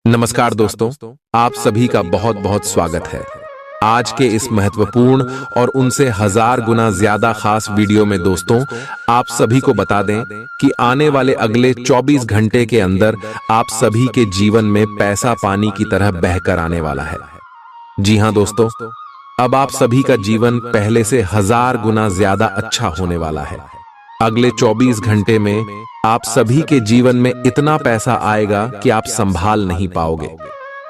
नमस्कार दोस्तों, आप सभी का बहुत बहुत स्वागत है। आज के इस महत्वपूर्ण और उनसे 1000 गुना ज्यादा खास वीडियो में दोस्तों, आप सभी को बता दें कि आने वाले अगले 24 घंटे के अंदर आप सभी के जीवन में पैसा पानी की तरह बहकर आने वाला है। जी हां दोस्तों, अब आप सभी का जीवन पहले से 1000 गुना ज्यादा अच्छा होने वाला है। अगले 24 घंटे में आप सभी के जीवन में इतना पैसा आएगा कि आप संभाल नहीं पाओगे।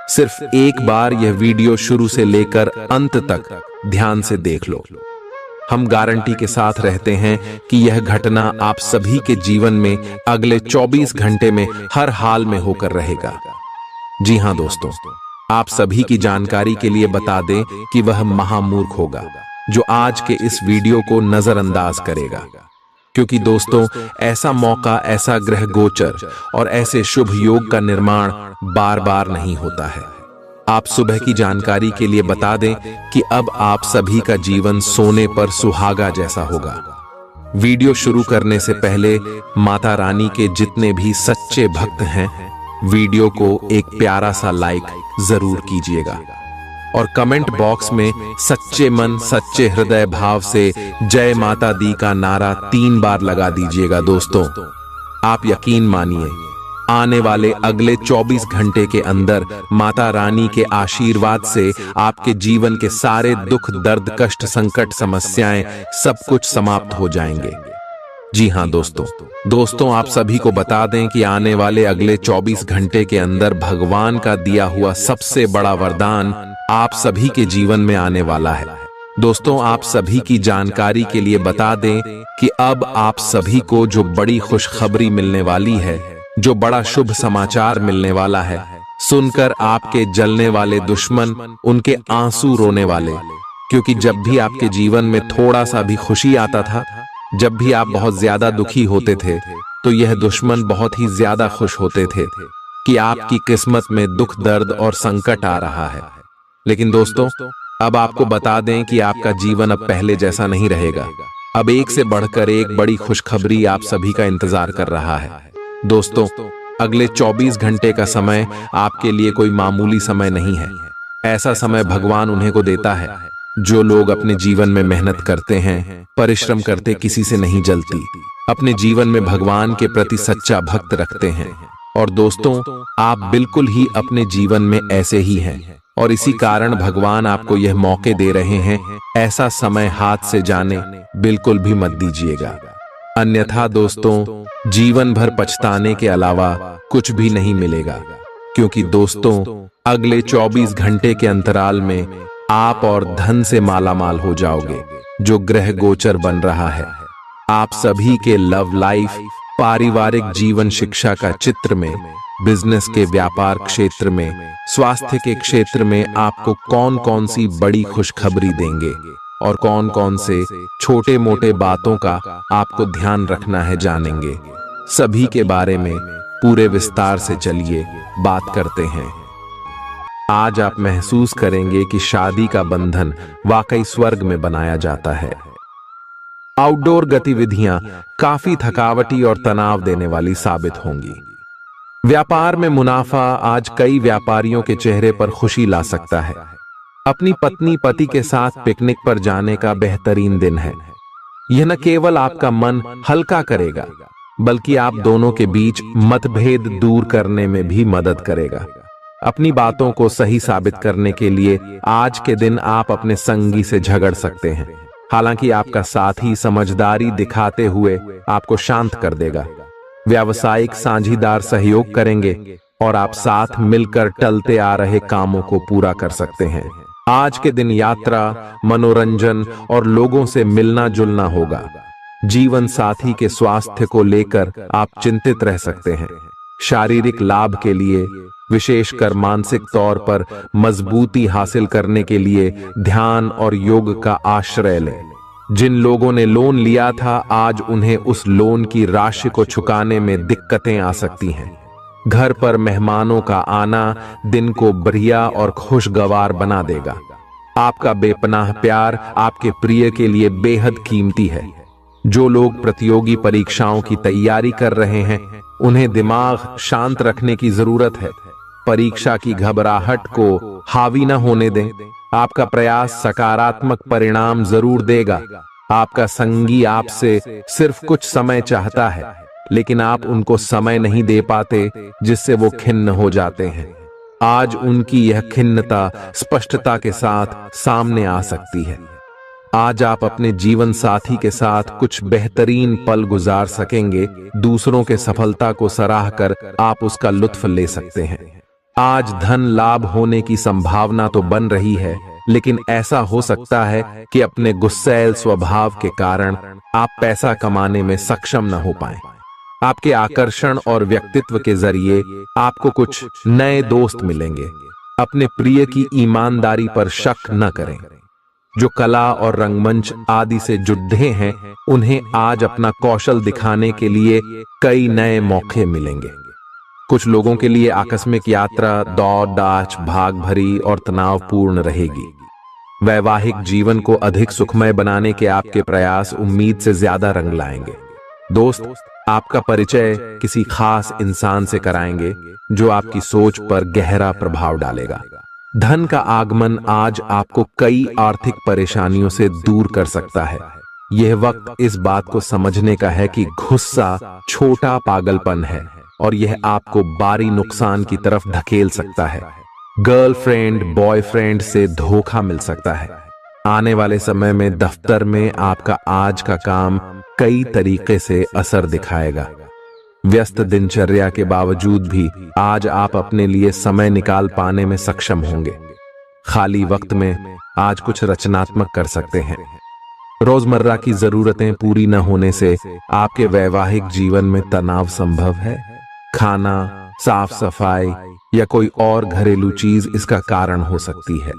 सिर्फ एक बार यह वीडियो शुरू से लेकर अंत तक ध्यान से देख लो। हम गारंटी के साथ रहते हैं कि यह घटना आप सभी के जीवन में अगले 24 घंटे में हर हाल में होकर रहेगा। जी हां दोस्तों, आप सभी की जानकारी के लिए बता दें कि वह महामूर्ख होगा जो आज के इस वीडियो को नजरअंदाज करेगा, क्योंकि दोस्तों ऐसा मौका, ऐसा ग्रह गोचर और ऐसे शुभ योग का निर्माण बार बार नहीं होता है। आप सुबह की जानकारी के लिए बता दें कि अब आप सभी का जीवन सोने पर सुहागा जैसा होगा। वीडियो शुरू करने से पहले माता रानी के जितने भी सच्चे भक्त हैं, वीडियो को एक प्यारा सा लाइक जरूर कीजिएगा और कमेंट बॉक्स में सच्चे मन सच्चे हृदय भाव से जय माता दी का नारा 3 बार लगा दीजिएगा। दोस्तों आप यकीन मानिए, आने वाले अगले 24 घंटे के अंदर माता रानी के आशीर्वाद से आपके जीवन के सारे दुख, दर्द, कष्ट, संकट, समस्याएं सब कुछ समाप्त हो जाएंगे। जी हां दोस्तों आप सभी को बता दें कि आने वाले अगले 24 घंटे के अंदर भगवान का दिया हुआ सबसे बड़ा वरदान आप सभी के जीवन में आने वाला है। दोस्तों आप सभी की जानकारी के लिए बता दें कि अब आप सभी को जो बड़ी खुशखबरी मिलने वाली है, जो बड़ा शुभ समाचार मिलने वाला है, सुनकर आपके जलने वाले दुश्मन उनके आंसू रोने वाले, क्योंकि जब भी आपके जीवन में थोड़ा सा भी खुशी आता था, जब भी आप बहुत ज्यादा दुखी होते थे, तो यह दुश्मन बहुत ही ज्यादा खुश होते थे कि आपकी किस्मत में दुख, दर्द और संकट आ रहा है। लेकिन दोस्तों अब आपको बता दें कि आपका जीवन अब पहले जैसा नहीं रहेगा। अब एक से बढ़कर एक बड़ी खुशखबरी आप सभी का इंतजार कर रहा है। दोस्तों अगले 24 घंटे का समय आपके लिए कोई मामूली समय नहीं है। ऐसा समय भगवान उन्हें को देता है जो लोग अपने जीवन में मेहनत करते हैं, परिश्रम करते किसी से नहीं जलती, अपने जीवन में भगवान के प्रति सच्चा भक्त रखते हैं। और दोस्तों आप बिल्कुल ही अपने जीवन में ऐसे ही हैं और इसी कारण भगवान आपको यह मौके दे रहे हैं। ऐसा समय हाथ से जाने बिल्कुल भी मत दीजिएगा, अन्यथा दोस्तों जीवन भर पछताने के अलावा कुछ भी नहीं मिलेगा। क्योंकि दोस्तों अगले 24 घंटे के अंतराल में आप और धन से मालामाल हो जाओगे, जो ग्रह गोचर बन रहा है। आप सभी के लव लाइफ, पारिवारिक जीवन, शिक्षा का चित्र में, बिजनेस के व्यापार क्षेत्र में, स्वास्थ्य के क्षेत्र में आपको कौन कौन सी बड़ी खुशखबरी देंगे और कौन कौन से छोटे मोटे बातों का आपको ध्यान रखना है, जानेंगे। सभी के बारे में पूरे विस्तार से चलिए बात करते हैं। आज आप महसूस करेंगे कि शादी का बंधन वाकई स्वर्ग में बनाया जाता है। आउटडोर गतिविधियां काफी थकावटी और तनाव देने वाली साबित होंगी। व्यापार में मुनाफा आज कई व्यापारियों के चेहरे पर खुशी ला सकता है। अपनी पत्नी पति के साथ पिकनिक पर जाने का बेहतरीन दिन है। यह न केवल आपका मन हल्का करेगा, बल्कि आप दोनों के बीच मतभेद दूर करने में भी मदद करेगा। अपनी बातों को सही साबित करने के लिए आज के दिन आप अपने संगी से झगड़ सकते हैं। हालांकि आपका साथी समझदारी दिखाते हुए आपको शांत कर देगा। व्यावसायिक साझीदार सहयोग करेंगे और आप साथ मिलकर टलते आ रहे कामों को पूरा कर सकते हैं। आज के दिन यात्रा, मनोरंजन और लोगों से मिलना जुलना होगा। जीवन साथी के स्वास्थ्य को लेकर आप चिंतित रह सकते हैं। शारीरिक लाभ के लिए, विशेषकर मानसिक तौर पर मजबूती हासिल करने के लिए ध्यान और योग का आश्रय लें। जिन लोगों ने लोन लिया था, आज उन्हें उस लोन की राशि को चुकाने में दिक्कतें आ सकती हैं। घर पर मेहमानों का आना दिन को बढ़िया और खुशगवार बना देगा। आपका बेपनाह प्यार आपके प्रिय के लिए बेहद कीमती है। जो लोग प्रतियोगी परीक्षाओं की तैयारी कर रहे हैं, उन्हें दिमाग शांत रखने की जरूरत है। परीक्षा की घबराहट को हावी न होने दें। आपका प्रयास सकारात्मक परिणाम जरूर देगा। आपका संगी आपसे सिर्फ कुछ समय चाहता है, लेकिन आप उनको समय नहीं दे पाते, जिससे वो खिन्न हो जाते हैं। आज उनकी यह खिन्नता स्पष्टता के साथ सामने आ सकती है। आज आप अपने जीवन साथी के साथ कुछ बेहतरीन पल गुजार सकेंगे। दूसरों के सफलता को सराह कर आप उसका लुत्फ ले सकते हैं। आज धन लाभ होने की संभावना तो बन रही है, लेकिन ऐसा हो सकता है कि अपने गुस्सैल स्वभाव के कारण आप पैसा कमाने में सक्षम न हो पाएं। आपके आकर्षण और व्यक्तित्व के जरिए आपको कुछ नए दोस्त मिलेंगे। अपने प्रिय की ईमानदारी पर शक न करें। जो कला और रंगमंच आदि से जुड़े हैं, उन्हें आज अपना कौशल दिखाने के लिए कई नए मौके मिलेंगे। कुछ लोगों के लिए आकस्मिक यात्रा दौड़ दाच भाग भरी और तनावपूर्ण रहेगी। वैवाहिक जीवन को अधिक सुखमय बनाने के आपके प्रयास उम्मीद से ज्यादा रंग लाएंगे। दोस्त आपका परिचय किसी खास इंसान से कराएंगे, जो आपकी सोच पर गहरा प्रभाव डालेगा। धन का आगमन आज आपको कई आर्थिक परेशानियों से दूर कर सकता है। यह वक्त इस बात को समझने का है कि गुस्सा छोटा पागलपन है और यह आपको भारी नुकसान की तरफ धकेल सकता है। गर्लफ्रेंड बॉयफ्रेंड से धोखा मिल सकता है। आने वाले समय में दफ्तर में आपका आज का काम कई तरीके से असर दिखाएगा। व्यस्त दिनचर्या के बावजूद भी आज आप अपने लिए समय निकाल पाने में सक्षम होंगे। खाली वक्त में आज कुछ रचनात्मक कर सकते हैं। रोजमर्रा की जरूरतें पूरी न होने से आपके वैवाहिक जीवन में तनाव संभव है। खाना, साफ सफाई या कोई और घरेलू चीज इसका कारण हो सकती है।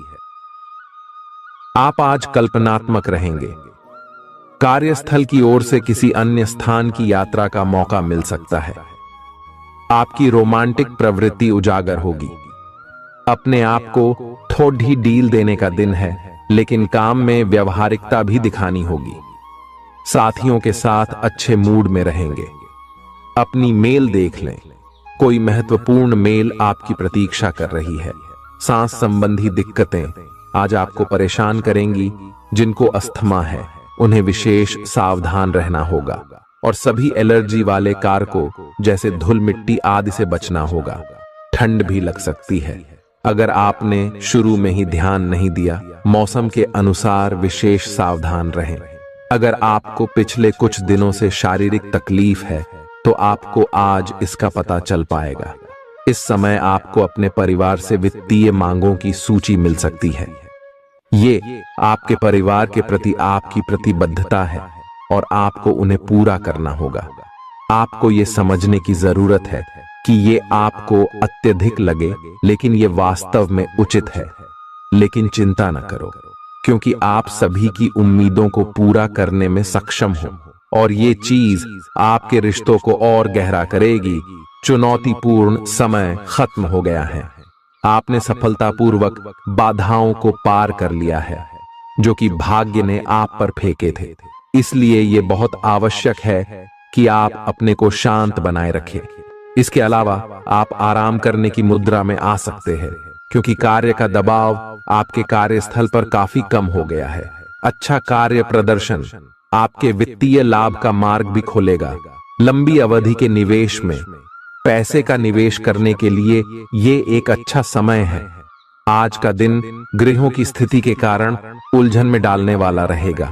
आप आज कल्पनात्मक रहेंगे। कार्यस्थल की ओर से किसी अन्य स्थान की यात्रा का मौका मिल सकता है। आपकी रोमांटिक प्रवृत्ति उजागर होगी। अपने आप को थोड़ी डील देने का दिन है, लेकिन काम में व्यवहारिकता भी दिखानी होगी। साथियों के साथ अच्छे मूड में रहेंगे। अपनी मेल देख लें। कोई महत्वपूर्ण मेल आपकी प्रतीक्षा कर रही है। सांस संबंधी दिक्कतें आज आपको परेशान करेंगी। जिनको अस्थमा है, उन्हें विशेष सावधान रहना होगा और सभी एलर्जी वाले कारकों जैसे धूल मिट्टी आदि से बचना होगा। ठंड भी लग सकती है। अगर आपने शुरू में ही ध्यान नहीं दिया, मौसम के अनुसार विशेष सावधान रहें। अगर आपको पिछले कुछ दिनों से शारीरिक तकलीफ है, तो आपको आज इसका पता चल पाएगा। इस समय आपको अपने परिवार से वित्तीय मांगों की सूची मिल सकती है। ये आपके परिवार के प्रति आपकी प्रतिबद्धता है और आपको उन्हें पूरा करना होगा। आपको ये समझने की जरूरत है कि ये आपको अत्यधिक लगे, लेकिन ये वास्तव में उचित है। लेकिन चिंता न करो, क्योंकि आप सभी की उम्मीदों को पूरा करने में सक्षम हो और ये चीज आपके रिश्तों को और गहरा करेगी। चुनौतीपूर्ण समय खत्म हो गया है। आपने सफलतापूर्वक बाधाओं को पार कर लिया है, जो कि भाग्य ने आप पर फेंके थे। इसलिए ये बहुत आवश्यक है कि आप अपने को शांत बनाए रखें। इसके अलावा आप आराम करने की मुद्रा में आ सकते हैं, क्योंकि कार्य का दबाव आपके कार्यस्थल पर काफी कम हो गया है। अच्छा कार्य प्रदर्शन आपके वित्तीय लाभ का मार्ग भी खोलेगा। लंबी अवधि के निवेश में पैसे का निवेश करने के लिए ये एक अच्छा समय है। आज का दिन ग्रहों की स्थिति के कारण उलझन में डालने वाला रहेगा।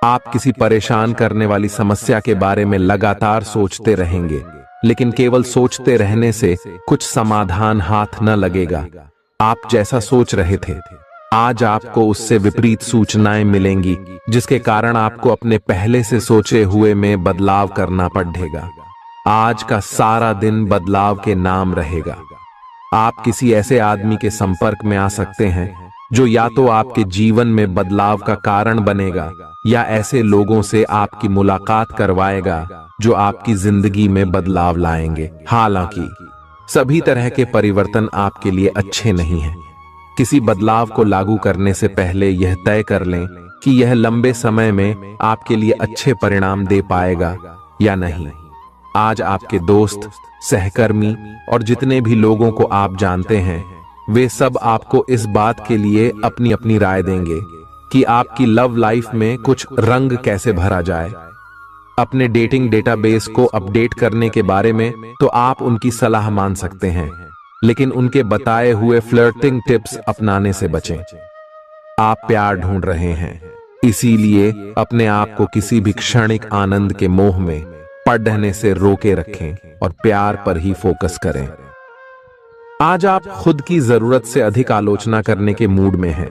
आप किसी परेशान करने वाली समस्या के बारे में लगातार सोचते रहेंगे, लेकिन केवल सोचते रहने से कुछ समाधान हाथ न लगेगा। आप जैसा सोच रहे थे, आज आपको उससे विपरीत सूचनाएं मिलेंगी, जिसके कारण आपको अपने पहले से सोचे हुए में बदलाव करना पड़ेगा। आज का सारा दिन बदलाव के नाम रहेगा। आप किसी ऐसे आदमी के संपर्क में आ सकते हैं जो या तो आपके जीवन में बदलाव का कारण बनेगा, या ऐसे लोगों से आपकी मुलाकात करवाएगा जो आपकी जिंदगी में बदलाव लाएंगे। हालांकि सभी तरह के परिवर्तन आपके लिए अच्छे नहीं हैं। किसी बदलाव को लागू करने से पहले यह तय कर लें कि यह लंबे समय में आपके लिए अच्छे परिणाम दे पाएगा या नहीं। आज आपके दोस्त, सहकर्मी और जितने भी लोगों को आप जानते हैं, वे सब आपको इस बात के लिए अपनी अपनी राय देंगे कि आपकी लव लाइफ में कुछ रंग कैसे भरा जाए। अपने डेटिंग डेटाबेस को अपडेट करने के बारे में तो आप उनकी सलाह मान सकते हैं, लेकिन उनके बताए हुए फ्लर्टिंग टिप्स अपनाने से बचें। आप प्यार ढूंढ रहे हैं, इसीलिए अपने आप को किसी भी क्षणिक आनंद के मोह में पड़ने से रोके रखें और प्यार पर ही फोकस करें। आज आप खुद की जरूरत से अधिक आलोचना करने के मूड में हैं।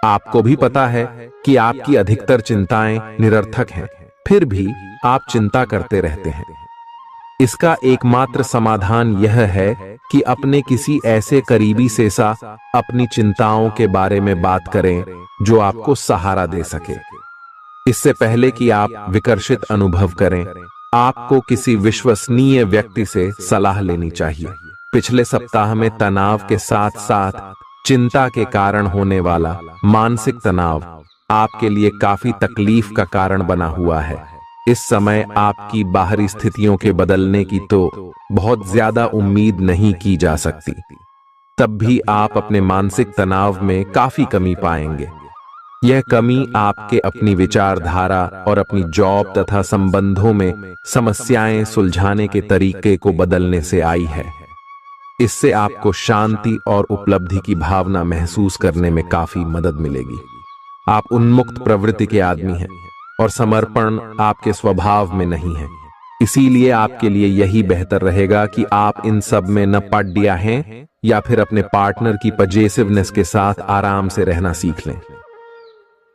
आपको भी पता है कि आपकी अधिकतर चिंताएं निरर्थक हैं, फिर भी आप चिंता करते रहते हैं। इसका एकमात्र समाधान यह है कि अपने किसी ऐसे करीबी से अपनी चिंताओं के बारे में बात करें जो आपको सहारा दे सके। इससे पहले कि आप विकर्षित अनुभव करें, आपको किसी विश्वसनीय व्यक्ति से सलाह लेनी चाहिए। पिछले सप्ताह में तनाव के साथ साथ चिंता के कारण होने वाला मानसिक तनाव आपके लिए काफी तकलीफ का कारण बना हुआ है। इस समय आपकी बाहरी स्थितियों के बदलने की तो बहुत ज्यादा उम्मीद नहीं की जा सकती, तब भी आप अपने मानसिक तनाव में काफी कमी पाएंगे। यह कमी आपके अपनी विचारधारा और अपनी जॉब तथा संबंधों में समस्याएं सुलझाने के तरीके को बदलने से आई है। इससे आपको शांति और उपलब्धि की भावना महसूस करने में काफी मदद मिलेगी। आप उन्मुक्त प्रवृत्ति के आदमी हैं और समर्पण आपके स्वभाव में नहीं है, इसीलिए आपके लिए यही बेहतर रहेगा कि आप इन सब में न पड़ गया हैं या फिर अपने पार्टनर की पजेसिवनेस के साथ आराम से रहना सीख लें।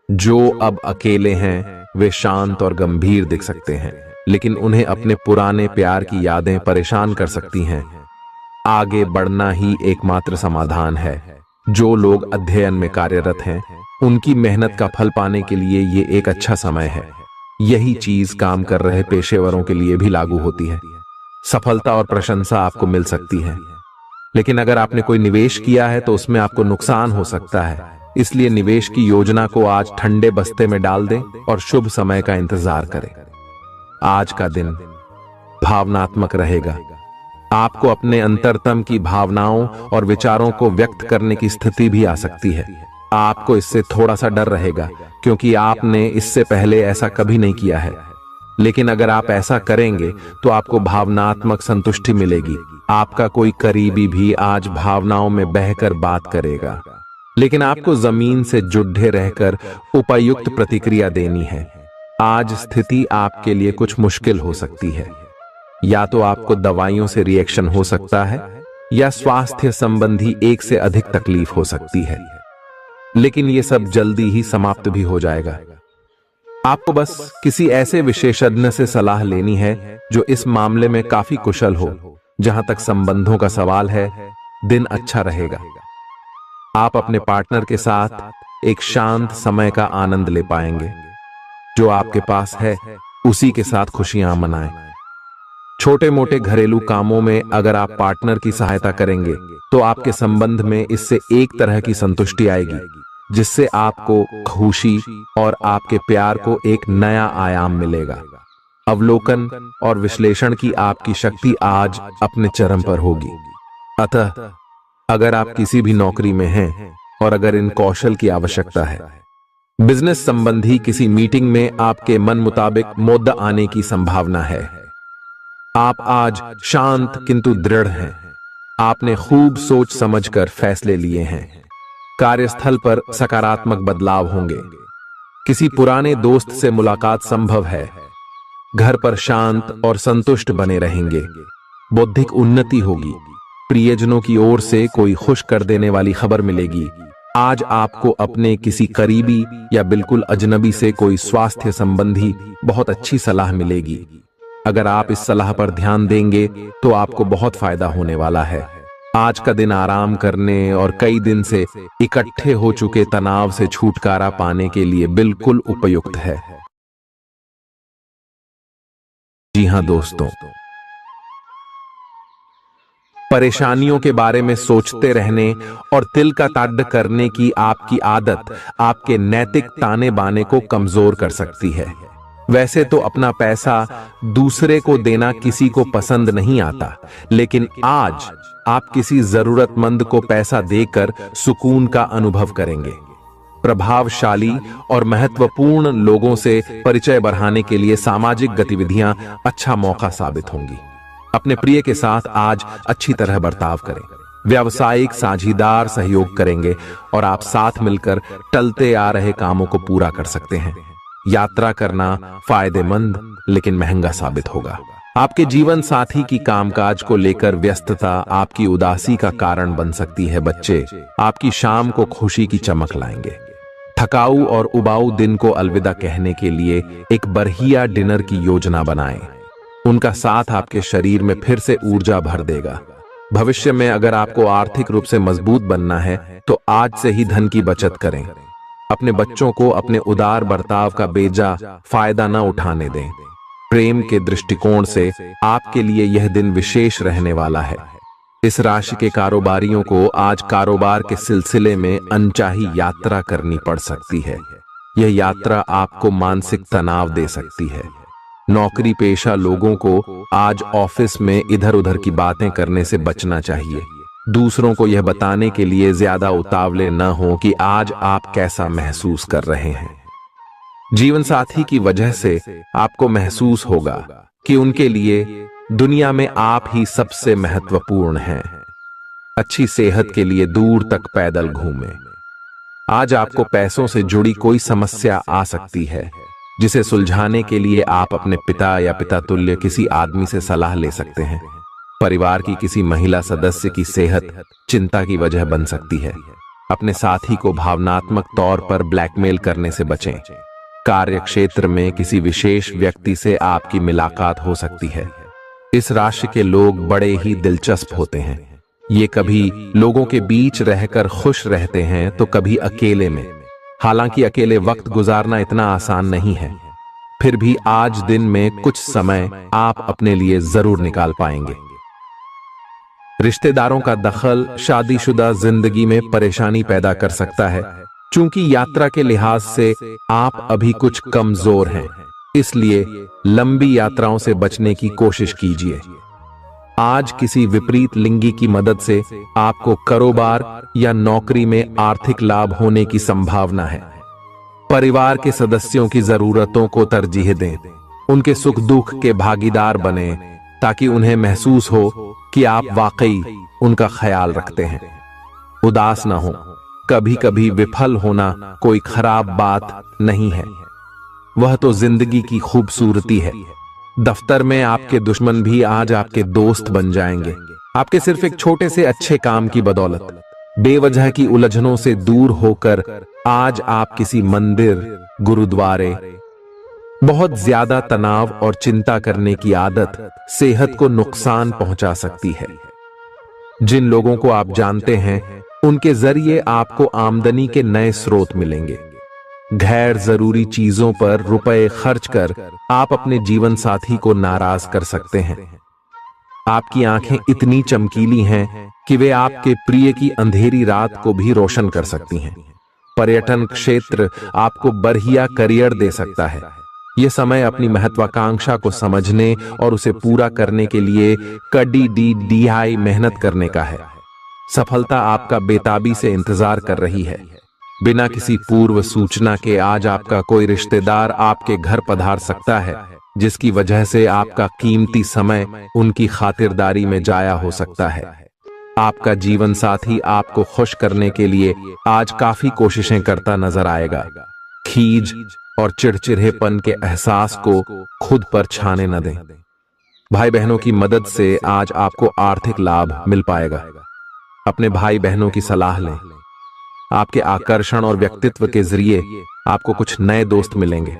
जो अब अकेले हैं वे शांत और गंभीर दिख सकते हैं, लेकिन उन्हें अपने पुराने प्यार की यादें परेशान कर सकती हैं। आगे बढ़ना ही एकमात्र समाधान है। जो लोग अध्ययन में कार्यरत हैं, उनकी मेहनत का फल पाने के लिए ये एक अच्छा समय है। यही चीज काम कर रहे पेशेवरों के लिए भी लागू होती है। सफलता और प्रशंसा आपको मिल सकती है, लेकिन अगर आपने कोई निवेश किया है तो उसमें आपको नुकसान हो सकता है। इसलिए निवेश की योजना को आज ठंडे बस्ते में डाल दें और शुभ समय का इंतजार करें। आज का दिन भावनात्मक रहेगा। आपको अपने अंतरतम की भावनाओं और विचारों को व्यक्त करने की स्थिति भी आ सकती है। आपको इससे थोड़ा सा डर रहेगा क्योंकि आपने इससे पहले ऐसा कभी नहीं किया है, लेकिन अगर आप ऐसा करेंगे तो आपको भावनात्मक संतुष्टि मिलेगी। आपका कोई करीबी भी आज भावनाओं में बहकर बात करेगा, लेकिन आपको जमीन से जुड़े रहकर उपयुक्त प्रतिक्रिया देनी है। आज स्थिति आपके लिए कुछ मुश्किल हो सकती है। या तो आपको दवाइयों से रिएक्शन हो सकता है या स्वास्थ्य संबंधी एक से अधिक तकलीफ हो सकती है, लेकिन यह सब जल्दी ही समाप्त भी हो जाएगा। आपको बस किसी ऐसे विशेषज्ञ से सलाह लेनी है जो इस मामले में काफी कुशल हो। जहां तक संबंधों का सवाल है, दिन अच्छा रहेगा। आप अपने पार्टनर के साथ एक शांत समय का आनंद ले पाएंगे। जो आपके पास है उसी के साथ खुशियां मनाएं। छोटे मोटे घरेलू कामों में अगर आप पार्टनर की सहायता करेंगे तो आपके संबंध में इससे एक तरह की संतुष्टि आएगी, जिससे आपको खुशी और आपके प्यार को एक नया आयाम मिलेगा। अवलोकन और विश्लेषण की आपकी शक्ति आज अपने चरम पर होगी। अतः अगर आप किसी भी नौकरी में हैं और अगर इन कौशल की आवश्यकता है, बिजनेस संबंधी किसी मीटिंग में आपके मन मुताबिक मुद्दा आने की संभावना है। आप आज शांत किंतु दृढ़ हैं। आपने खूब सोच समझकर फैसले लिए हैं। कार्यस्थल पर सकारात्मक बदलाव होंगे। किसी पुराने दोस्त से मुलाकात संभव है। घर पर शांत और संतुष्ट बने रहेंगे। बौद्धिक उन्नति होगी। प्रियजनों की ओर से कोई खुश कर देने वाली खबर मिलेगी। आज आपको अपने किसी करीबी या बिल्कुल अजनबी से कोई स्वास्थ्य संबंधी बहुत अच्छी सलाह मिलेगी। अगर आप इस सलाह पर ध्यान देंगे तो आपको बहुत फायदा होने वाला है। आज का दिन आराम करने और कई दिन से इकट्ठे हो चुके तनाव से छुटकारा पाने के लिए बिल्कुल उपयुक्त है। जी हां दोस्तों, परेशानियों के बारे में सोचते रहने और तिल का ताड़ करने की आपकी आदत आपके नैतिक ताने बाने को कमजोर कर सकती है। वैसे तो अपना पैसा दूसरे को देना किसी को पसंद नहीं आता, लेकिन आज आप किसी जरूरतमंद को पैसा देकर सुकून का अनुभव करेंगे। प्रभावशाली और महत्वपूर्ण लोगों से परिचय बढ़ाने के लिए सामाजिक गतिविधियां अच्छा मौका साबित होंगी। अपने प्रिय के साथ आज अच्छी तरह बर्ताव करें। व्यावसायिक साझीदार सहयोग करेंगे और आप साथ मिलकर टलते आ रहे कामों को पूरा कर सकते हैं। यात्रा करना फायदेमंद लेकिन महंगा साबित होगा। आपके जीवन साथी की कामकाज को लेकर व्यस्तता आपकी उदासी का कारण बन सकती है। बच्चे आपकी शाम को खुशी की चमक लाएंगे। थकाऊ और उबाऊ दिन को अलविदा कहने के लिए एक बढ़िया डिनर की योजना बनाएं। उनका साथ आपके शरीर में फिर से ऊर्जा भर देगा। भविष्य में अगर आपको आर्थिक रूप से मजबूत बनना है तो आज से ही धन की बचत करें। अपने बच्चों को अपने उदार बर्ताव का बेजा फायदा न उठाने दें। प्रेम के दृष्टिकोण से आपके लिए यह दिन विशेष रहने वाला है। इस राशि के कारोबारियों को आज कारोबार के सिलसिले में अनचाही यात्रा करनी पड़ सकती है। यह यात्रा आपको मानसिक तनाव दे सकती है। नौकरी पेशा लोगों को आज ऑफिस में इधर उधर की बातें करने से बचना चाहिए। दूसरों को यह बताने के लिए ज्यादा उतावले न हो कि आज आप कैसा महसूस कर रहे हैं। जीवन साथी की वजह से आपको महसूस होगा कि उनके लिए दुनिया में आप ही सबसे महत्वपूर्ण हैं। अच्छी सेहत के लिए दूर तक पैदल घूमें। आज आपको पैसों से जुड़ी कोई समस्या आ सकती है, जिसे सुलझाने के लिए आप अपने पिता या पिता तुल्य किसी आदमी से सलाह ले सकते हैं। परिवार की किसी महिला सदस्य की सेहत चिंता की वजह बन सकती है। अपने साथी को भावनात्मक तौर पर ब्लैकमेल करने से बचें। कार्य क्षेत्र में किसी विशेष व्यक्ति से आपकी मुलाकात हो सकती है। इस राशि के लोग बड़े ही दिलचस्प होते हैं। ये कभी लोगों के बीच रहकर खुश रहते हैं तो कभी अकेले में। हालांकि अकेले वक्त गुजारना इतना आसान नहीं है, फिर भी आज दिन में कुछ समय आप अपने लिए जरूर निकाल पाएंगे। रिश्तेदारों का दखल शादीशुदा जिंदगी में परेशानी पैदा कर सकता है। चूंकि यात्रा के लिहाज से आप अभी कुछ कमजोर हैं, इसलिए लंबी यात्राओं से बचने की कोशिश कीजिए। आज किसी विपरीत लिंगी की मदद से आपको कारोबार या नौकरी में आर्थिक लाभ होने की संभावना है। परिवार के सदस्यों की जरूरतों को तरजीह दें। उनके सुख दुख के भागीदार बने ताकि उन्हें महसूस हो कि आप वाकई उनका ख्याल रखते हैं। उदास ना हो। कभी कभी विफल होना कोई खराब बात नहीं है, वह तो जिंदगी की खूबसूरती है। दफ्तर में आपके दुश्मन भी आज आपके दोस्त बन जाएंगे, आपके सिर्फ एक छोटे से अच्छे काम की बदौलत। बेवजह की उलझनों से दूर होकर आज आप किसी मंदिर, गुरुद्वारे। बहुत ज्यादा तनाव और चिंता करने की आदत सेहत को नुकसान पहुंचा सकती है। जिन लोगों को आप जानते हैं उनके जरिए आपको आमदनी के नए स्रोत मिलेंगे। गैर जरूरी चीजों पर रुपए खर्च कर आप अपने जीवन साथी को नाराज कर सकते हैं। आपकी आंखें इतनी चमकीली हैं कि वे आपके प्रिय की अंधेरी रात को भी रोशन कर सकती हैं। पर्यटन क्षेत्र आपको बढ़िया करियर दे सकता है। यह समय अपनी महत्वाकांक्षा को समझने और उसे पूरा करने के लिए कड़ी मेहनत करने का है। सफलता आपका बेताबी से इंतजार कर रही है। बिना किसी पूर्व सूचना के आज आपका कोई रिश्तेदार आपके घर पधार सकता है, जिसकी वजह से आपका कीमती समय उनकी खातिरदारी में जाया हो सकता है। आपका जीवन साथी आपको खुश करने के लिए आज काफी कोशिशें करता नजर आएगा। खीज और चिड़चिड़ेपन के एहसास को खुद पर छाने न दें। भाई बहनों की मदद से आज आपको आर्थिक लाभ मिल पाएगा। अपने भाई बहनों की सलाह लें। आपके आकर्षण और व्यक्तित्व के जरिए आपको कुछ नए दोस्त मिलेंगे।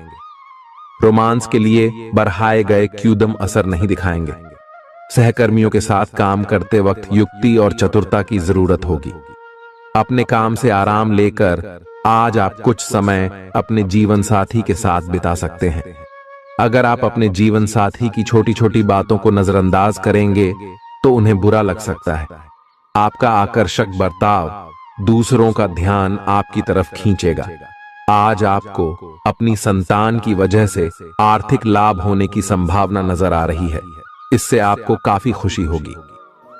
रोमांस के लिए बढ़ाए गए क्यूदम असर नहीं दिखाएंगे। सहकर्मियों के साथ काम करते वक्त युक्ति और चतुरता की जरूरत होगी। अपने काम से आराम लेकर आज आप कुछ समय अपने जीवन साथी के साथ बिता सकते हैं। अगर आप अपने जीवन साथी की छोटी छोटी बातों को नजरअंदाज करेंगे तो उन्हें बुरा लग सकता है। आपका आकर्षक बर्ताव दूसरों का ध्यान आपकी तरफ खींचेगा। आज आपको अपनी संतान की वजह से आर्थिक लाभ होने की संभावना नजर आ रही है। इससे आपको काफी खुशी होगी।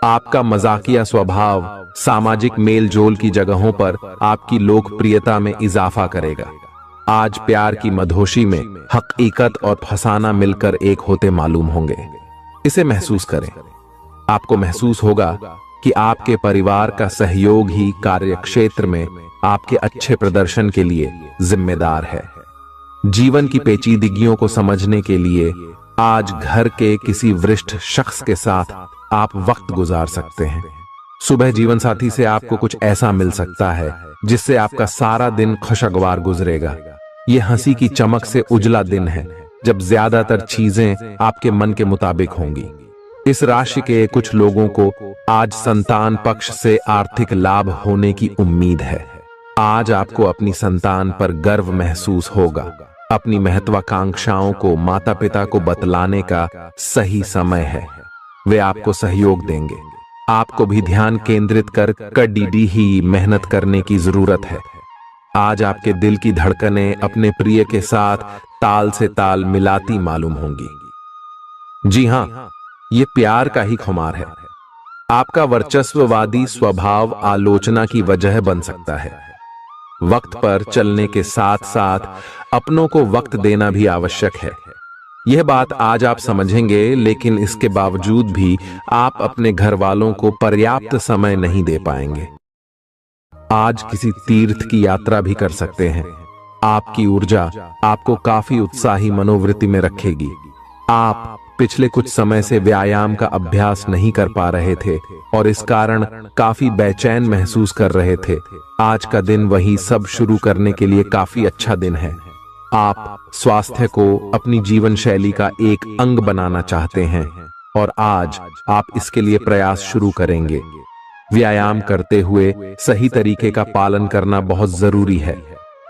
आपका मजाकिया स्वभाव सामाजिक मेल जोल की जगहों पर आपकी लोकप्रियता में इजाफा करेगा। आज प्यार की मधोशी में हकीकत और फसाना मिलकर एक होते मालूम होंगे। इसे महसूस करें। आपको महसूस होगा कि आपके परिवार का सहयोग ही कार्यक्षेत्र में आपके अच्छे प्रदर्शन के लिए जिम्मेदार है। जीवन की पेचीदगियों को समझने के लिए आज घर के किसी वरिष्ठ शख्स के साथ आप वक्त गुजार सकते हैं। सुबह जीवन साथी से आपको कुछ ऐसा मिल सकता है जिससे आपका सारा दिन खुशगवार गुजरेगा। यह हंसी की चमक से उजला दिन है जब ज्यादातर चीजें आपके मन के मुताबिक होंगी। इस राशि के कुछ लोगों को आज संतान पक्ष से आर्थिक लाभ होने की उम्मीद है। आज आपको अपनी संतान पर गर्व महसूस होगा। अपनी महत्वाकांक्षाओं को माता पिता को बतलाने का सही समय है। वे आपको सहयोग देंगे। आपको भी ध्यान केंद्रित कर कड़ी ही मेहनत करने की जरूरत है। आज आपके दिल की धड़कनें अपने प्रिय के साथ ताल से ताल मिलाती मालूम होंगी। जी हां, ये प्यार का ही खुमार है। आपका वर्चस्ववादी स्वभाव आलोचना की वजह बन सकता है। वक्त पर चलने के साथ साथ अपनों को वक्त देना भी आवश्यक है। यह बात आज आप समझेंगे, लेकिन इसके बावजूद भी आप अपने घर वालों को पर्याप्त समय नहीं दे पाएंगे। आज किसी तीर्थ की यात्रा भी कर सकते हैं। आपकी ऊर्जा आपको काफी उत्साही मनोवृत्ति में रखेगी। आप पिछले कुछ समय से व्यायाम का अभ्यास नहीं कर पा रहे थे और इस कारण काफी बेचैन महसूस कर रहे थे। आज का दिन वही सब शुरू करने के लिए काफी अच्छा दिन है। आप स्वास्थ्य को अपनी जीवन शैली का एक अंग बनाना चाहते हैं और आज आप इसके लिए प्रयास शुरू करेंगे। व्यायाम करते हुए सही तरीके का पालन करना बहुत जरूरी है,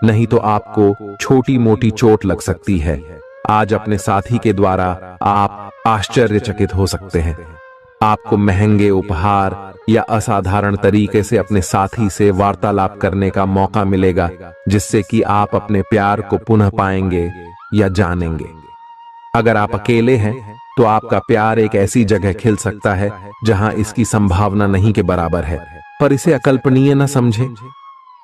नहीं तो आपको छोटी मोटी चोट लग सकती है। आज अपने साथी के द्वारा आप आश्चर्यचकित हो सकते हैं। आपको महंगे उपहार या असाधारण तरीके से अपने साथी से वार्तालाप करने का मौका मिलेगा, जिससे कि आप अपने प्यार को पुनः पाएंगे या जानेंगे। अगर आप अकेले हैं तो आपका प्यार एक ऐसी जगह खिल सकता है जहां इसकी संभावना नहीं के बराबर है, पर इसे अकल्पनीय न समझें।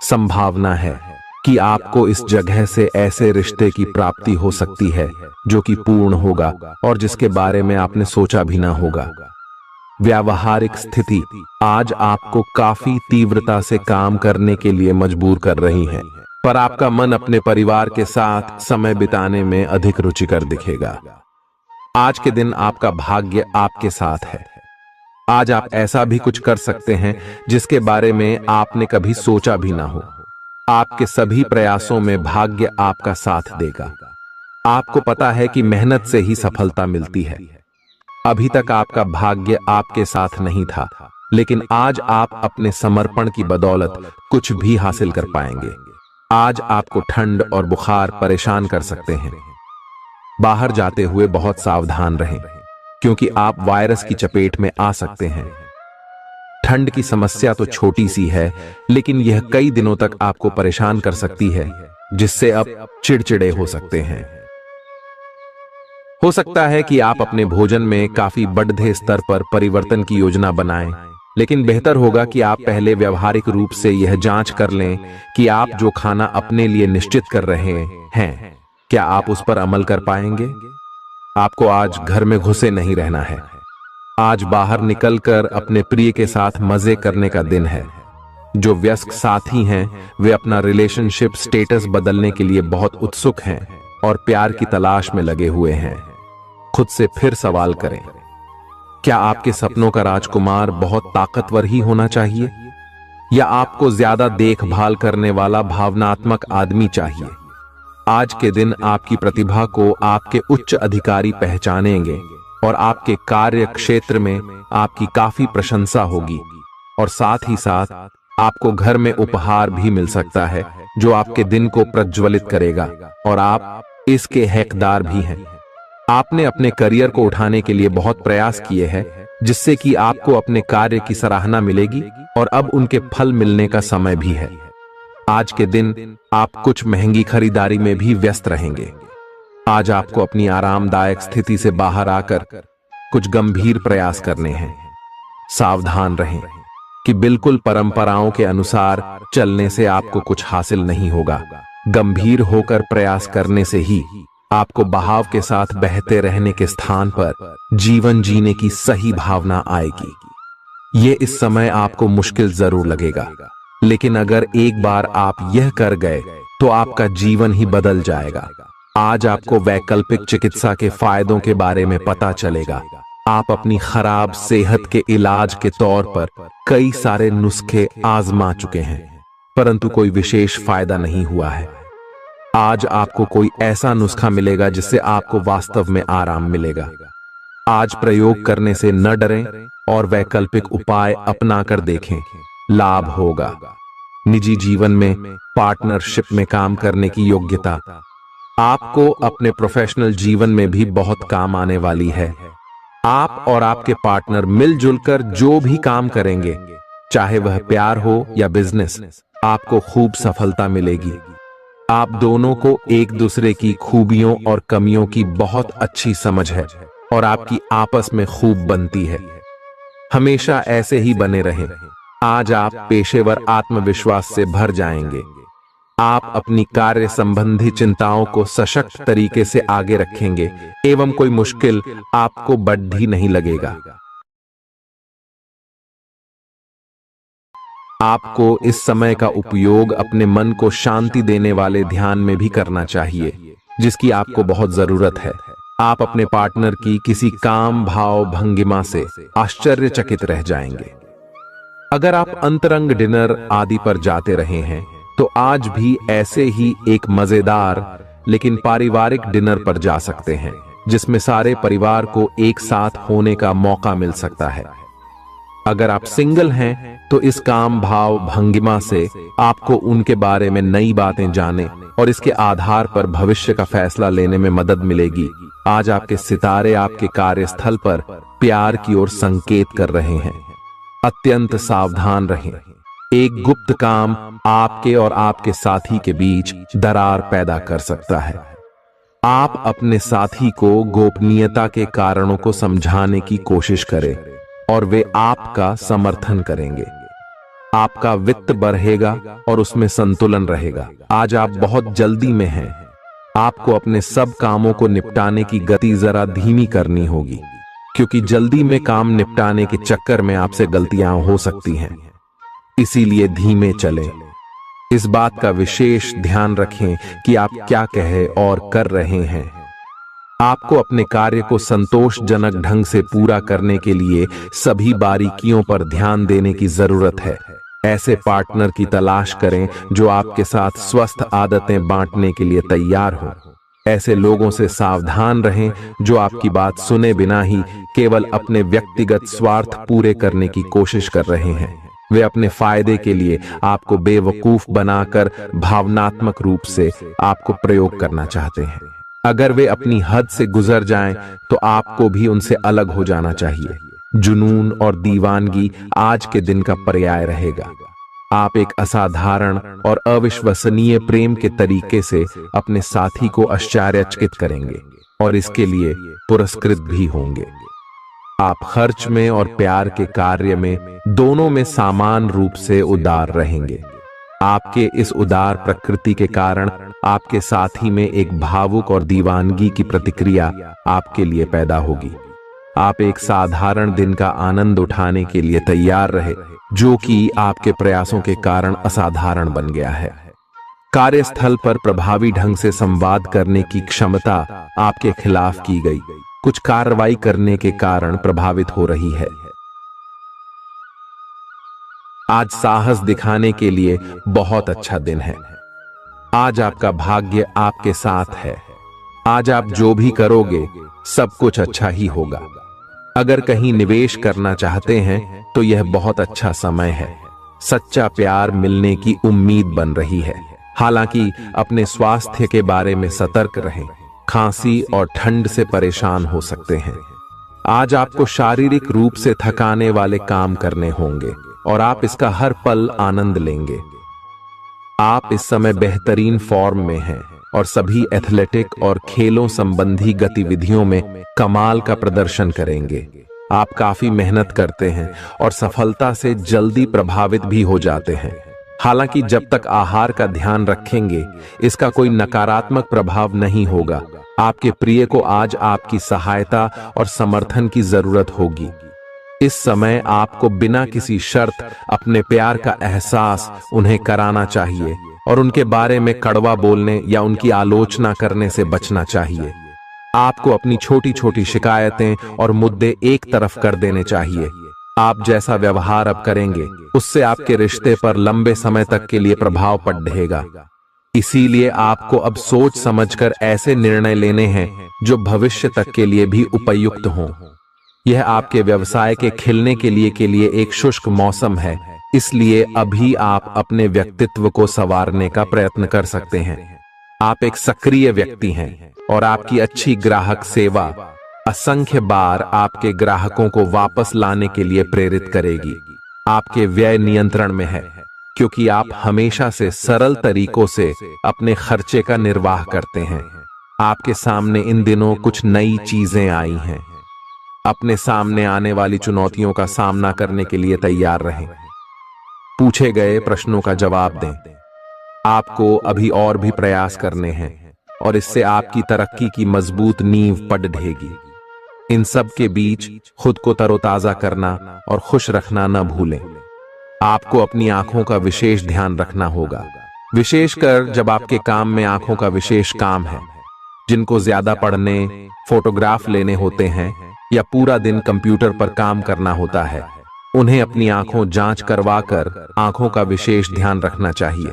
संभावना है कि आपको इस जगह से ऐसे रिश्ते की प्राप्ति हो सकती है जो कि पूर्ण होगा और जिसके बारे में आपने सोचा भी ना होगा। व्यावहारिक स्थिति आज आपको काफी तीव्रता से काम करने के लिए मजबूर कर रही है, पर आपका मन अपने परिवार के साथ समय बिताने में अधिक रुचिकर दिखेगा। आज के दिन आपका भाग्य आपके साथ है। आज आप ऐसा भी कुछ कर सकते हैं जिसके बारे में आपने कभी सोचा भी ना हो। आपके सभी प्रयासों में भाग्य आपका साथ देगा। आपको पता है कि मेहनत से ही सफलता मिलती है। अभी तक आपका भाग्य आपके साथ नहीं था, लेकिन आज आप अपने समर्पण की बदौलत कुछ भी हासिल कर पाएंगे। आज आपको ठंड और बुखार परेशान कर सकते हैं। बाहर जाते हुए बहुत सावधान रहें, क्योंकि आप वायरस की चपेट में आ सकते हैं। ठंड की समस्या तो छोटी सी है, लेकिन यह कई दिनों तक आपको परेशान कर सकती है, जिससे अब चिड़चिड़े हो सकते हैं। हो सकता है कि आप अपने भोजन में काफी बढ़ते स्तर पर परिवर्तन की योजना बनाएं, लेकिन बेहतर होगा कि आप पहले व्यावहारिक रूप से यह जांच कर लें कि आप जो खाना अपने लिए निश्चित कर रहे हैं, क्या आप उस पर अमल कर पाएंगे। आपको आज घर में घुसे नहीं रहना है। आज बाहर निकलकर अपने प्रिय के साथ मजे करने का दिन है। जो वयस्क साथी हैं, वे अपना रिलेशनशिप स्टेटस बदलने के लिए बहुत उत्सुक हैं और प्यार की तलाश में लगे हुए हैं। खुद से फिर सवाल करें, क्या आपके सपनों का राजकुमार बहुत ताकतवर ही होना चाहिए, या आपको ज्यादा देखभाल करने वाला भावनात्मक आदमी चाहिए। आज के दिन आपकी प्रतिभा को आपके उच्च अधिकारी पहचानेंगे और आपके कार्य क्षेत्र में आपकी काफी प्रशंसा होगी, और साथ ही साथ आपको घर में उपहार भी मिल सकता है जो आपके दिन को प्रज्वलित करेगा, और आप इसके हकदार भी हैं। आपने अपने करियर को उठाने के लिए बहुत प्रयास किए हैं, जिससे कि आपको अपने कार्य की सराहना मिलेगी और अब उनके फल मिलने का समय भी है। आज के दिन आप कुछ महंगी खरीदारी में भी व्यस्त रहेंगे। आज आपको अपनी आरामदायक स्थिति से बाहर आकर कुछ गंभीर प्रयास करने हैं। सावधान रहें कि बिल्कुल परंपराओं के अनुसार चलने से आपको कुछ हासिल नहीं होगा। गंभीर होकर प्रयास करने से ही आपको बहाव के साथ बहते रहने के स्थान पर जीवन जीने की सही भावना आएगी। ये इस समय आपको मुश्किल जरूर लगेगा, लेकिन अगर एक बार आप यह कर गए तो आपका जीवन ही बदल जाएगा। आज आपको वैकल्पिक चिकित्सा के फायदों के बारे में पता चलेगा। आप अपनी खराब सेहत के इलाज के तौर पर कई सारे नुस्खे आजमा चुके हैं, परंतु कोई विशेष फायदा नहीं हुआ है। आज आपको कोई ऐसा नुस्खा मिलेगा जिससे आपको वास्तव में आराम मिलेगा। आज प्रयोग करने से न डरें और वैकल्पिक उपाय अपनाकर देखें, लाभ होगा। निजी जीवन में पार्टनरशिप में काम करने की योग्यता आपको अपने प्रोफेशनल जीवन में भी बहुत काम आने वाली है। आप और आपके पार्टनर मिलजुल कर जो भी काम करेंगे, चाहे वह प्यार हो या बिजनेस, आपको खूब सफलता मिलेगी। आप दोनों को एक दूसरे की खूबियों और कमियों की बहुत अच्छी समझ है और आपकी आपस में खूब बनती है। हमेशा ऐसे ही बने रहें। आज आप पेशेवर आत्मविश्वास से भर जाएंगे। आप अपनी कार्य संबंधी चिंताओं को सशक्त तरीके से आगे रखेंगे एवं कोई मुश्किल आपको बढ़ी नहीं लगेगा। आपको इस समय का उपयोग अपने मन को शांति देने वाले ध्यान में भी करना चाहिए, जिसकी आपको बहुत जरूरत है। आप अपने पार्टनर की किसी काम भाव भंगिमा से आश्चर्यचकित रह जाएंगे। अगर आप अंतरंग डिनर आदि पर जाते रहे हैं तो आज भी ऐसे ही एक मजेदार लेकिन पारिवारिक डिनर पर जा सकते हैं, जिसमें सारे परिवार को एक साथ होने का मौका मिल सकता है। अगर आप सिंगल हैं तो इस काम भाव भंगिमा से आपको उनके बारे में नई बातें जाने और इसके आधार पर भविष्य का फैसला लेने में मदद मिलेगी। आज आपके सितारे आपके कार्यस्थल पर प्यार की ओर संकेत कर रहे हैं। अत्यंत सावधान रहें। एक गुप्त काम आपके और आपके साथी के बीच दरार पैदा कर सकता है। आप अपने साथी को गोपनीयता के कारणों को समझाने की कोशिश करें और वे आपका समर्थन करेंगे। आपका वित्त बढ़ेगा और उसमें संतुलन रहेगा। आज आप बहुत जल्दी में हैं। आपको अपने सब कामों को निपटाने की गति जरा धीमी करनी होगी, क्योंकि जल्दी में काम निपटाने के चक्कर में आपसे गलतियां हो सकती हैं। इसीलिए धीमे चलें। इस बात का विशेष ध्यान रखें कि आप क्या कह और कर रहे हैं। आपको अपने कार्य को संतोषजनक ढंग से पूरा करने के लिए सभी बारीकियों पर ध्यान देने की जरूरत है। ऐसे पार्टनर की तलाश करें जो आपके साथ स्वस्थ आदतें बांटने के लिए तैयार हो। ऐसे लोगों से सावधान रहें जो आपकी बात सुने बिना ही केवल अपने व्यक्तिगत स्वार्थ पूरे करने की कोशिश कर रहे हैं। वे अपने फायदे के लिए आपको बेवकूफ बनाकर भावनात्मक रूप से आपको प्रयोग करना चाहते हैं। अगर वे अपनी हद से गुजर जाएं, तो आपको भी उनसे अलग हो जाना चाहिए। जुनून और दीवानगी आज के दिन का पर्याय रहेगा। आप एक असाधारण और अविश्वसनीय प्रेम के तरीके से अपने साथी को आश्चर्यचकित करेंगे और इसके लिए पुरस्कृत भी होंगे। आप खर्च में और प्यार के कार्य में दोनों में समान रूप से उदार रहेंगे। आपके इस उदार प्रकृति के कारण आपके साथी में एक भावुक और दीवानगी की प्रतिक्रिया आपके लिए पैदा होगी। आप एक साधारण दिन का आनंद उठाने के लिए तैयार रहे, जो कि आपके प्रयासों के कारण असाधारण बन गया है। कार्यस्थल पर प्रभावी ढंग से संवाद करने की क्षमता आपके खिलाफ की गई कुछ कार्रवाई करने के कारण प्रभावित हो रही है। आज साहस दिखाने के लिए बहुत अच्छा दिन है। आज आपका भाग्य आपके साथ है। आज आप जो भी करोगे सब कुछ अच्छा ही होगा। अगर कहीं निवेश करना चाहते हैं तो यह बहुत अच्छा समय है। सच्चा प्यार मिलने की उम्मीद बन रही है। हालांकि अपने स्वास्थ्य के बारे में सतर्क रहें। खांसी और ठंड से परेशान हो सकते हैं। आज आपको शारीरिक रूप से थकाने वाले काम करने होंगे और आप इसका हर पल आनंद लेंगे। आप इस समय बेहतरीन फॉर्म में हैं और सभी एथलेटिक और खेलों संबंधी गतिविधियों में कमाल का प्रदर्शन करेंगे। आप काफी मेहनत करते हैं और सफलता से जल्दी प्रभावित भी हो जाते हैं। हालांकि जब तक आहार का ध्यान रखेंगे, इसका कोई नकारात्मक प्रभाव नहीं होगा। आपके प्रिय को आज आपकी सहायता और समर्थन की जरूरत होगी। इस समय आपको बिना किसी शर्त अपने प्यार का एहसास उन्हें कराना चाहिए और उनके बारे में कड़वा बोलने या उनकी आलोचना करने से बचना चाहिए। आपको अपनी छोटी छोटी शिकायतें और मुद्दे एक तरफ कर देने चाहिए। आप जैसा व्यवहार अब करेंगे, उससे आपके रिश्ते पर लंबे समय तक के लिए प्रभाव पड़ेगा। इसीलिए आपको अब सोच समझकर ऐसे निर्णय लेने हैं जो भविष्य तक के लिए भी उपयुक्त हों। यह आपके व्यवसाय के खिलने के लिए एक शुष्क मौसम है, इसलिए अभी आप अपने व्यक्तित्व को संवारने का प्रयत्न कर सकते हैं। आप एक सक्रिय व्यक्ति हैं और आपकी अच्छी ग्राहक सेवा असंख्य बार आपके ग्राहकों को वापस लाने के लिए प्रेरित करेगी। आपके व्यय नियंत्रण में है क्योंकि आप हमेशा से सरल तरीकों से अपने खर्चे का निर्वाह करते हैं। आपके सामने इन दिनों कुछ नई चीजें आई हैं। अपने सामने आने वाली चुनौतियों का सामना करने के लिए तैयार रहें। पूछे गए प्रश्नों का जवाब दें। आपको अभी और भी प्रयास करने हैं और इससे आपकी तरक्की की मजबूत नींव पड़ेगी। इन सब के बीच खुद को तरोताजा करना और खुश रखना न भूलें। आपको अपनी आंखों का विशेष ध्यान रखना होगा, विशेषकर जब आपके काम में आंखों का विशेष काम है। जिनको ज्यादा पढ़ने, फोटोग्राफ लेने होते हैं या पूरा दिन कंप्यूटर पर काम करना होता है, उन्हें अपनी आंखों जांच करवाकर आंखों का विशेष ध्यान रखना चाहिए।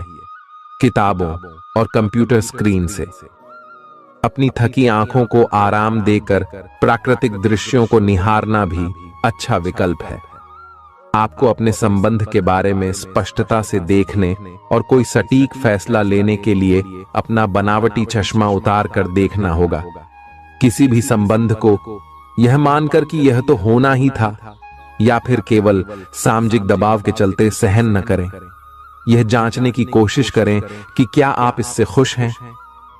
किताबों और कंप्यूटर स्क्रीन से अपनी थकी आंखों को आराम देकर प्राकृतिक दृश्यों को निहारना भी अच्छा विकल्प है। आपको अपने संबंध के बारे में स्पष्टता से देखने और कोई सटीक फैसला लेने के लिए अपना बनावटी चश्मा उतार कर देखना होगा। किसी भी संबंध को यह मानकर कि यह तो होना ही था या फिर केवल सामाजिक दबाव के चलते सहन न करें। यह जांचने की कोशिश करें कि क्या आप इससे खुश हैं।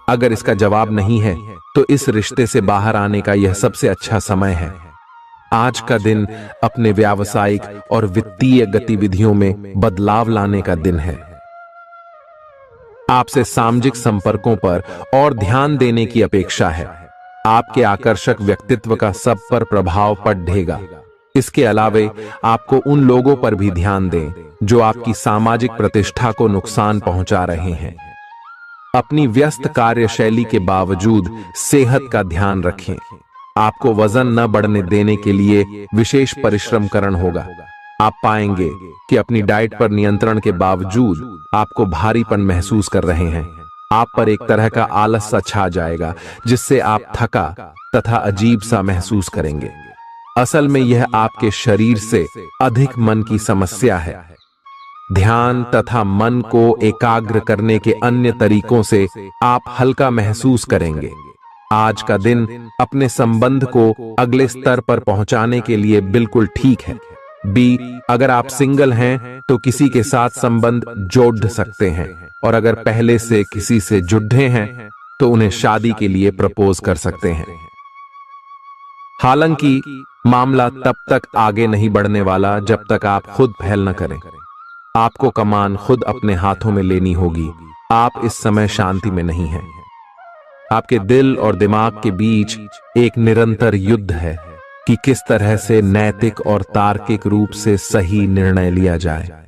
अगर इसका जवाब नहीं है तो इस रिश्ते से बाहर आने का यह सबसे अच्छा समय है। आज का दिन अपने व्यावसायिक और वित्तीय गतिविधियों में बदलाव लाने का दिन है। आपसे सामाजिक संपर्कों पर और ध्यान देने की अपेक्षा है। आपके आकर्षक व्यक्तित्व का सब पर प्रभाव पड़ेगा। इसके अलावे आपको उन लोगों पर भी ध्यान दें जो आपकी सामाजिक प्रतिष्ठा को नुकसान पहुंचा रहे हैं। अपनी व्यस्त कार्यशैली के बावजूद सेहत का ध्यान रखें। आपको वजन न बढ़ने देने के लिए विशेष परिश्रम करना होगा। आप पाएंगे कि अपनी डाइट पर नियंत्रण के बावजूद आपको भारीपन महसूस कर रहे हैं। आप पर एक तरह का आलस सा छा जाएगा जिससे आप थका तथा अजीब सा महसूस करेंगे। असल में यह आपके शरीर से अधिक मन की समस्या है। ध्यान तथा मन को एकाग्र करने के अन्य तरीकों से आप हल्का महसूस करेंगे। आज का दिन अपने संबंध को अगले स्तर पर पहुंचाने के लिए बिल्कुल ठीक है। अगर आप सिंगल हैं तो किसी के साथ संबंध जोड़ सकते हैं और अगर पहले से किसी से जुड़े हैं तो उन्हें शादी के लिए प्रपोज कर सकते हैं। हालांकि मामला तब तक आगे नहीं बढ़ने वाला जब तक आप खुद पहल न करें। आपको कमान खुद अपने हाथों में लेनी होगी। आप इस समय शांति में नहीं हैं। आपके दिल और दिमाग के बीच एक निरंतर युद्ध है कि किस तरह से नैतिक और तार्किक रूप से सही निर्णय लिया जाए।